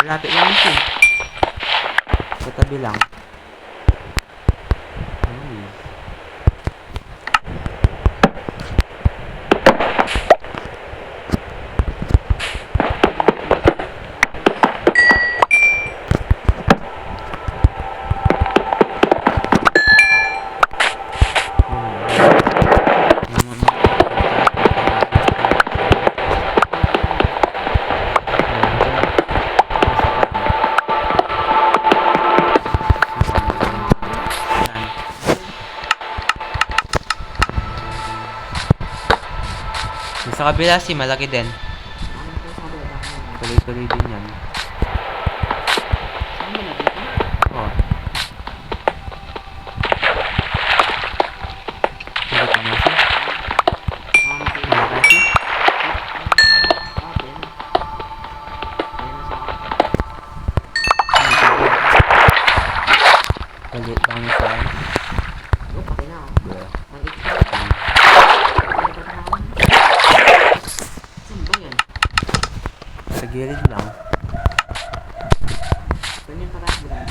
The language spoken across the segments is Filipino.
Malapit lang siya. Sa tabi lang. Sa kabila si malaki din. Tuloy-tuloy din yan. Oh. Hindi ka nasi? Malaki? Palit lang yung saan. Sa gilid lang. Ganyan parang brand.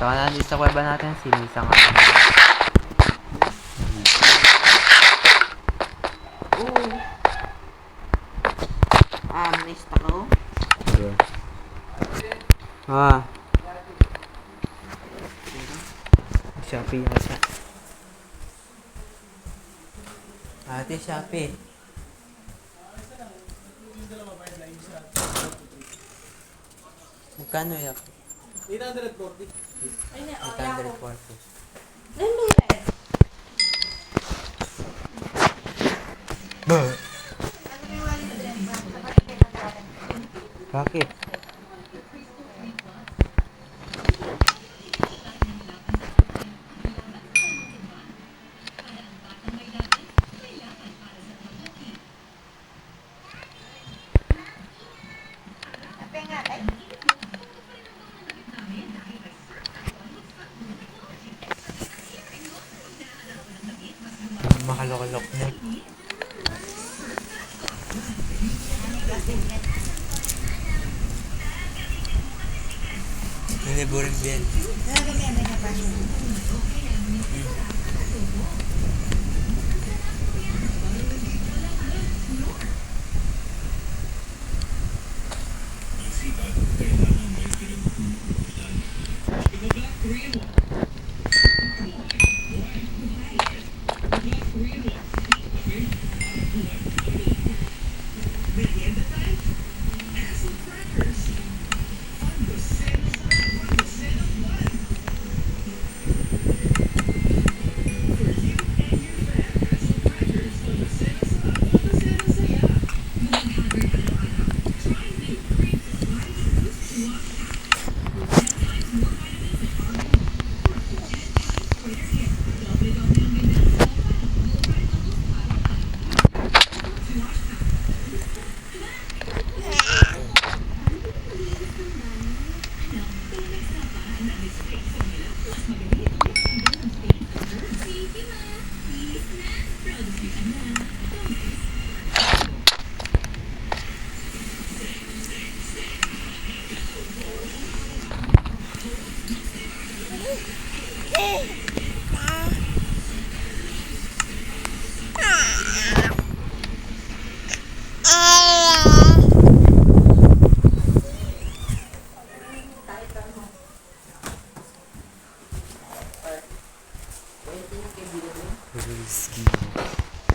Ito ka na dito sa kuweba natin, sinisang ka na. Nice taro. Ah. Shopee yata. Ate, Shopee. Magkano yan? 840. 840. Bakit? Makalok-lok na. Niliburin din.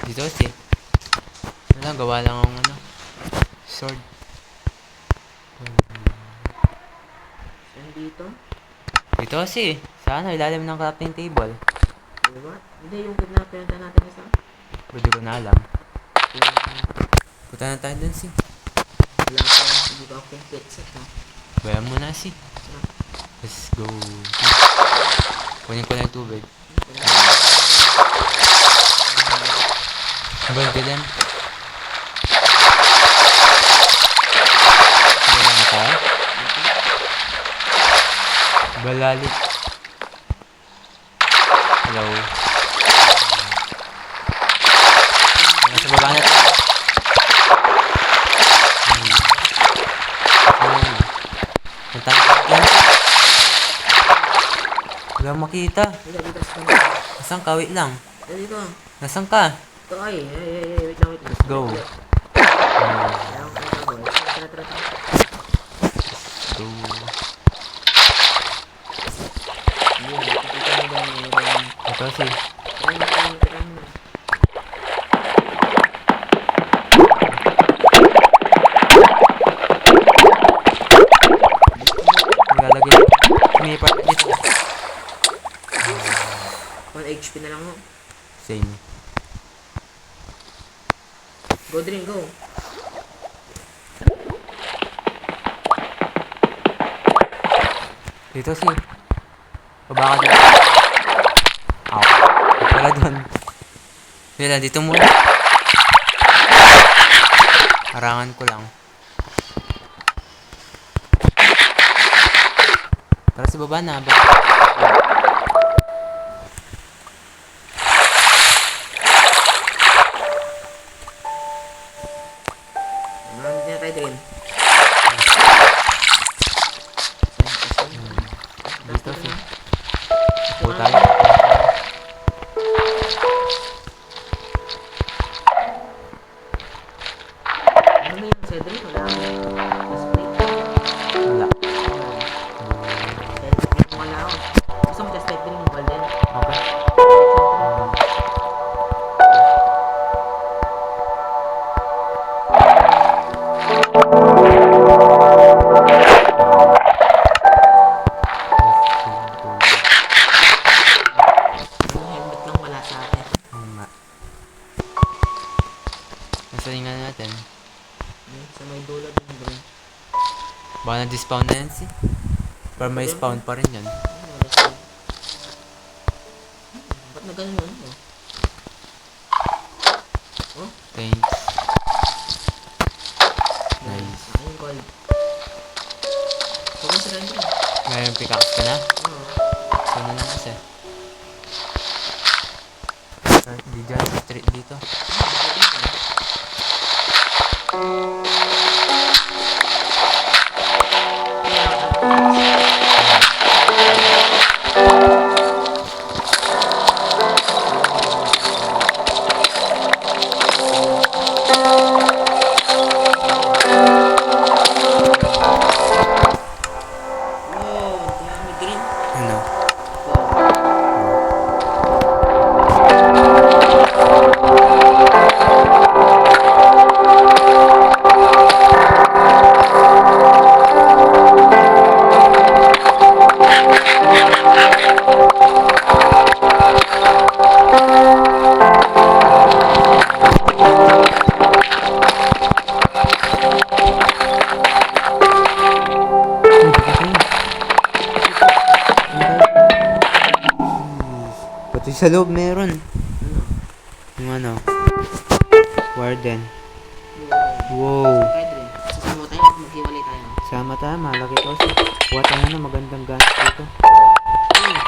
Dito si. Wala, gawa lang akong sword. Saan dito? Dito si. Sa ilalim ng crafting table. Diba? Hindi, yung pinapenta natin isa. Pwede ko na alam. Yung Punta na tayo dun si. wala pa hindi pa akong pizza ha. Bayan mo na si. Let's go. Kunin ko na yung tubig. Habang ka dyan. Wala na tayo. Balalit. Hello. Nasa baba na tayo. Punta na tayo. Wala makita. Hindi, dito sa kanila. Nasaan ka? Wait lang. Dito. Nasaan ka? Ito ay. Wait lang, wait lang. Let's go. Ayaw ko ito, boy. Tara. Go. Yun, nakikita mo ba yung Ito si. try mo. Nilalagay. May part dito. 1 HP na lang mo. Same. Go, Dream, go. Dito si. Baba ka dito. Ow. Wala dun. Wala, dito muna. Harangan ko lang. Tara sa baba na. Hindi na tayo, Dream. Dito si. Po tayo. Ano ba yung sa Dream? Wala akong display. Wala. Wala ako. Gusto mo just type Dream yung Golden? Okay. Yung helmet lang wala sa atin. Oo nga. Nasaan nga natin? Sa may dulo din, Dream. Baka na-despawn na yan si. Pero may spawn pa rin yan. Ba't na ganun yun? Oh? Thanks. Nice. Akin yung gold. Huwag mo sila rin. Ngayon pickaxe ka na? Oo. So na lang kasi. Di dyan, street dito. Wow, dami Dream. Ano? Pati sa loob meron. Yung ano? Warden. Wow. Kaya Dream, sasama tayo at maghiwalay tayo. Sama tayo, malaki to. Kuha tayo na magandang gamit dito.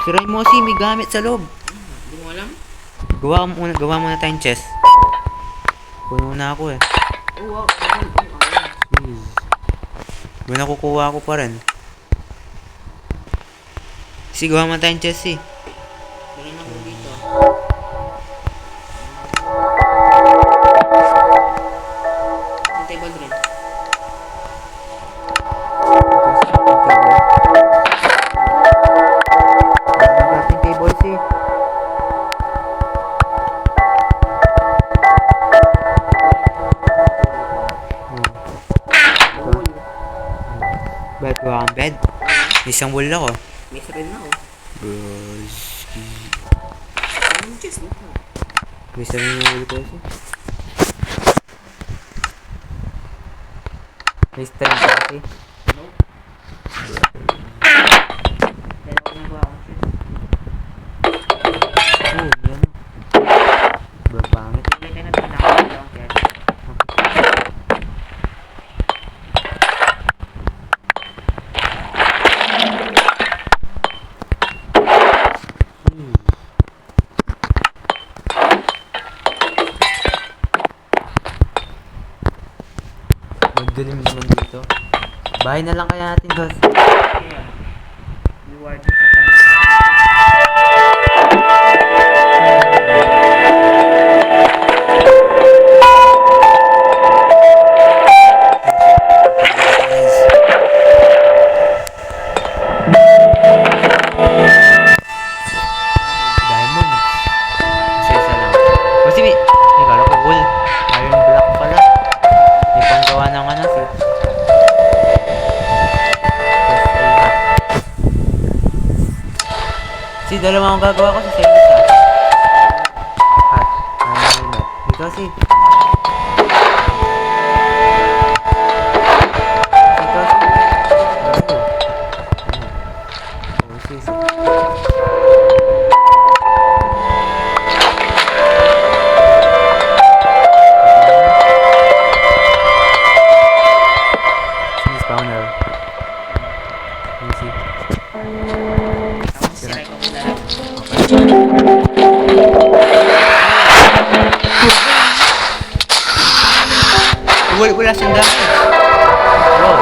Siray mo si, may gamit sa loob. Hindi mo alam? Gawa muna tayong chest. Puno na ako eh. Oh, wow. Ayun. May nakukuha ko pa rin. Sige, gawa muna tayong chest eh. Ganun lang mo dito. Yung table Dream. Crafting table si. Bed, gawa kang bed. Isang wall ako. May sarili na oh. Broski. Ano Yung chest dito. Gusto niyo yung huli ko kasi. May strength kasi. Nope. Dalawa na ba akong chest? Oo, yan. Babangit. Hindi tayo na pinakawala akong chest. Magdilim naman dito. Bahay na lang kaya natin, boss. Kaya, reward sa tabi ng Diamond. Isa lang. Kasi may kala ko wool. Iron block pala. May panggawa ng ano si. Si dalawa ang gagawa ko sa same isa. Hat. Iron block. Ikaw si. Ikaw si. Oh, si. Spawner. Easy. tapos siray ko muna lang. Wala siyang gamit. Wow.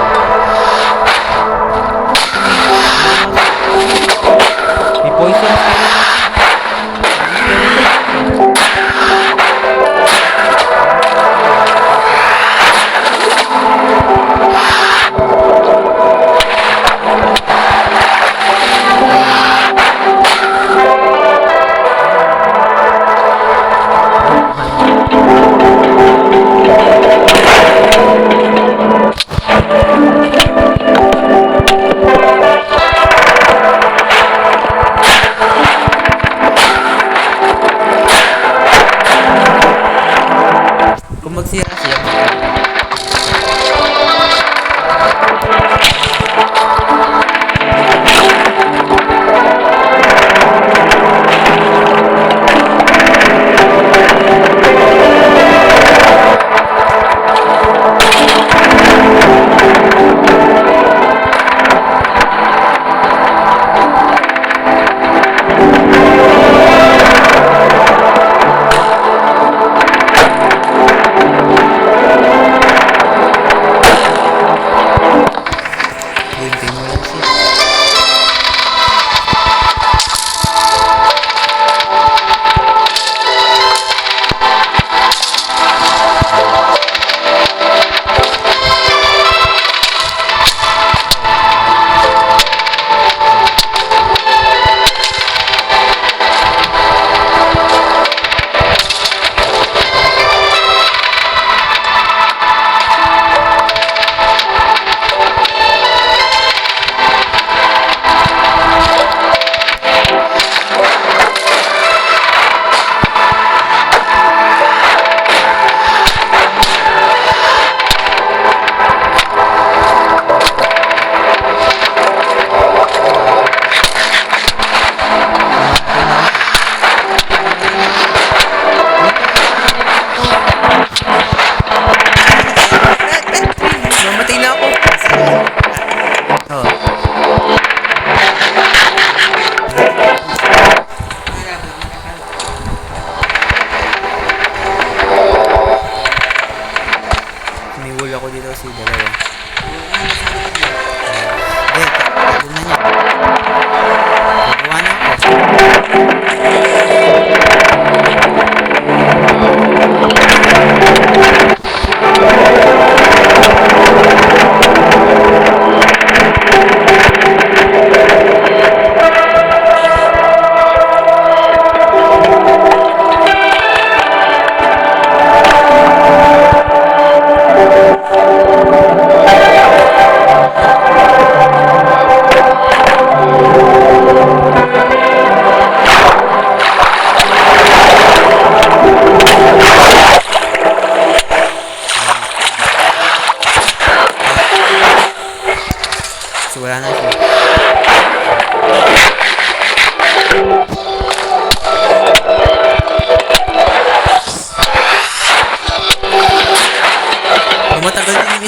May poison skeleton.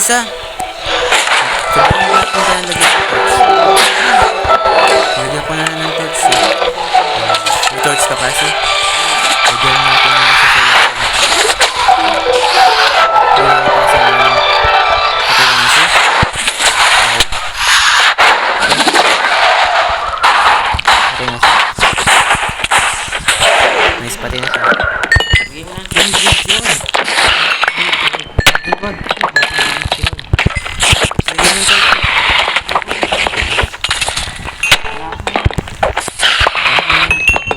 isa. Sabi ko natin tayo lagyan ng torch. Lagyan ko na lang ng torch. May torch ka pa siya. Lagyan natin ng isa sa lagyan. Lagyan ko sa lagyan. Ito lang siya. Ito na siya. Nice pati na siya. Sige nga. Lagyan ng torch.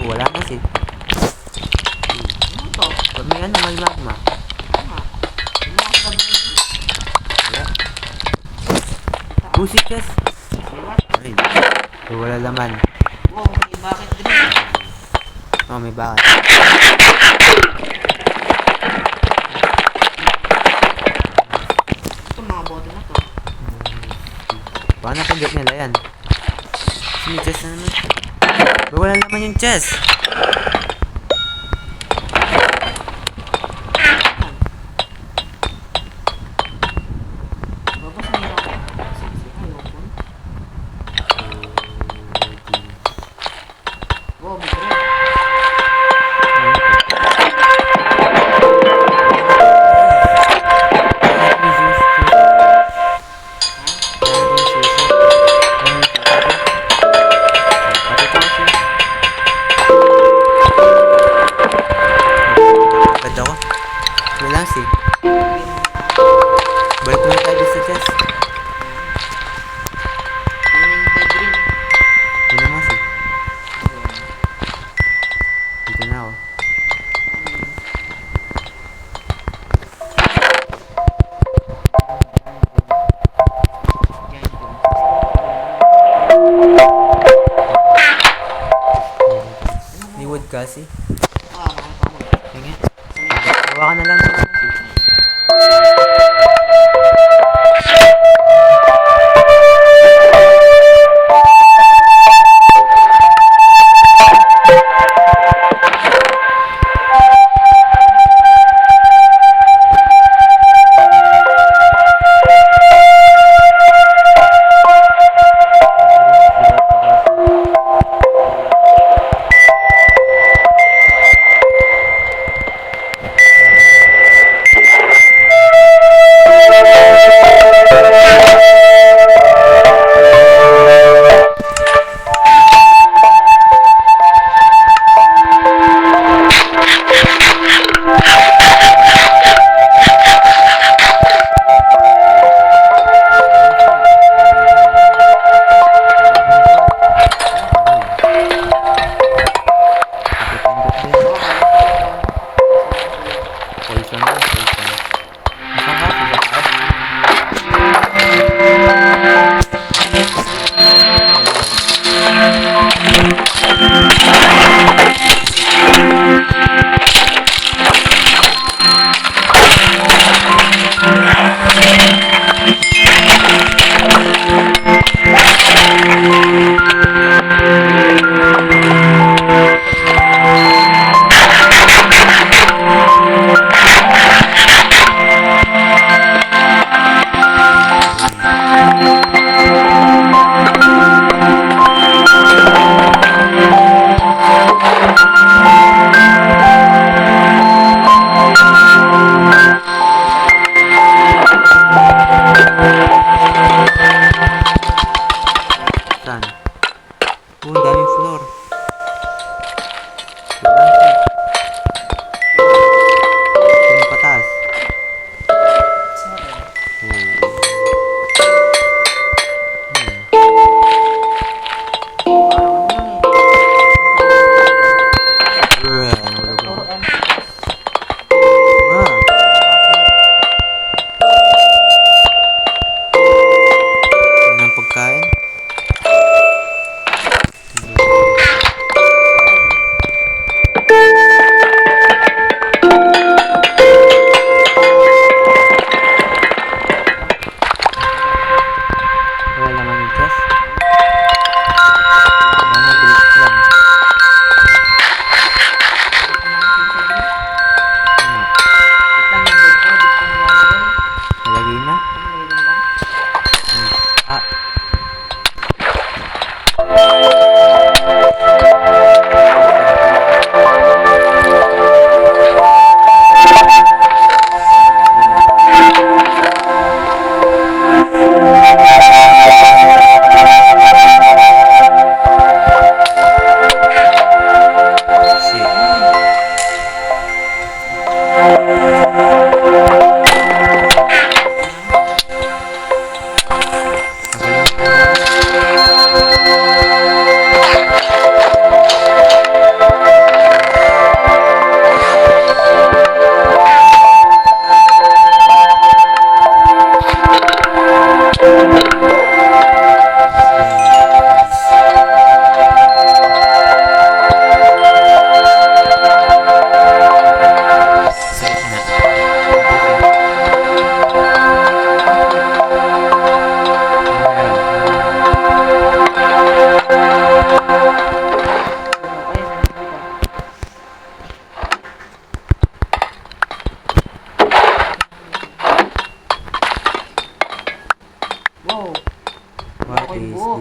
Wala kasi. Ano to? Pag may ano, may magma. Tama. Wala. Pussy chest. Diba? Ay. So, wala laman. Wow, may bakit green. Oh, may bakit. Ito mga bote na to. Baka napagkat nila yan. May chest na naman. Pero wala naman yung chest. Babas na yun ako. Sige, ayokon. Wow, may green. Agad ako. Wala si. Balik muna tayo sa chest. Green by green. Wala nga si. Dito na ako. Yan po. May wood kasi. Mga tama. Sige. Gawa ka na lang ng si.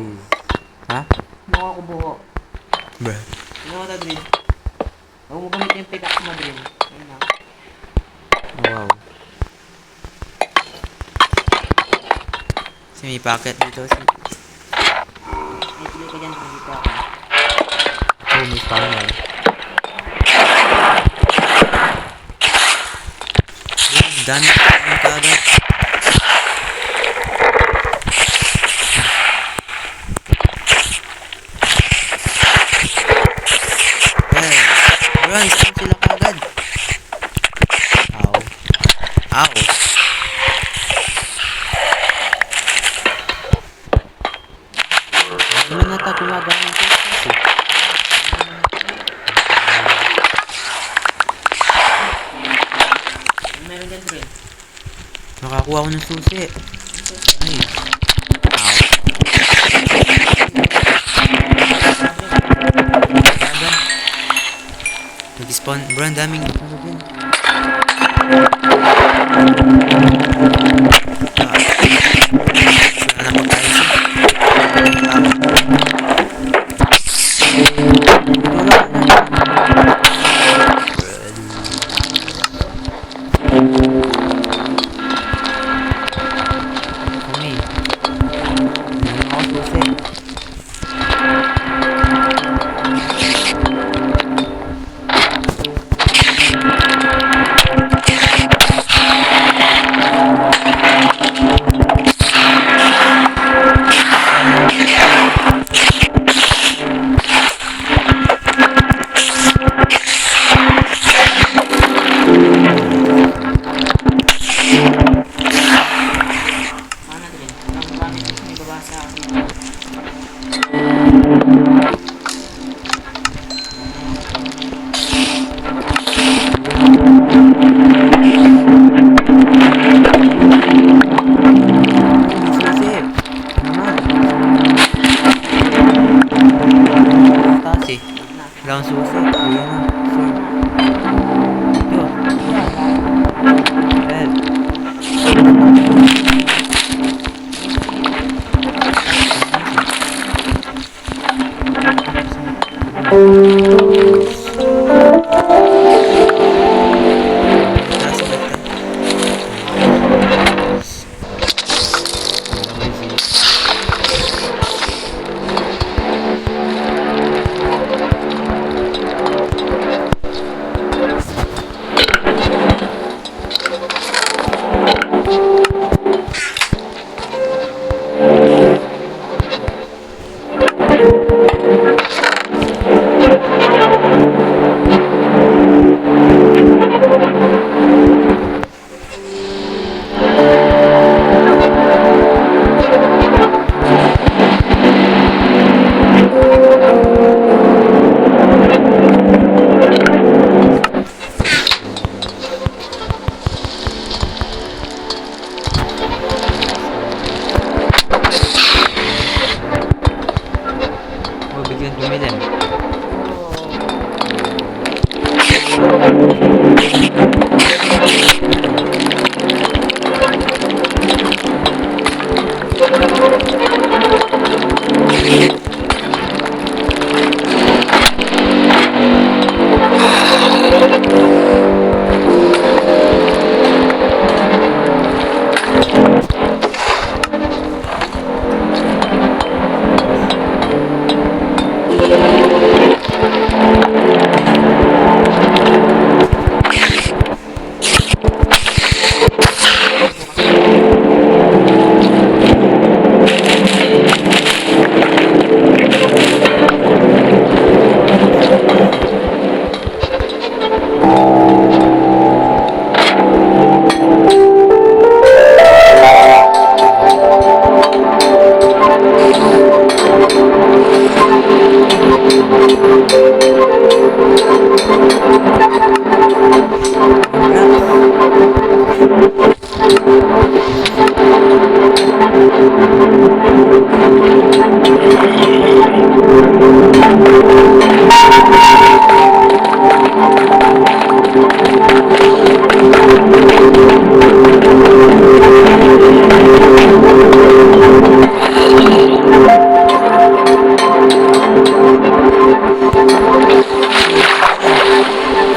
please. Ha? Buho ako buho. Bruh. Ano ka Drill? Huwag mo gamit yung pickaxe mo Drill. Ayun na. Wow. Kasi may packet dito. Ay, tuloy ka dyan. Dito ako. Oh, may spawner. Yun, dami ka agad. Run, spawn sila kagad. Ow. Ow. Ano na ta gumagamit ng susi? Ano meron dyan Drill? Nakakuha ko ng susi. Ay. Ow. Grabe. Nag-spawn. Bro, ang daming ano din. Anak ko tayo siya. Kami. Meron ako susi. Sana Drill. Walang gamit kasi may babasa ako dito. Susi. Naman. Taas eh. Na. Wala akong susi. Ayan na. Sword. Ito. Red. Taas ba ito? Oh, biglang dumilim.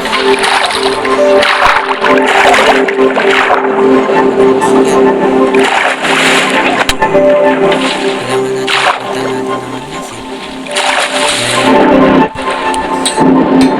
Kailangan natin punta natin ng ano kasi. Dahil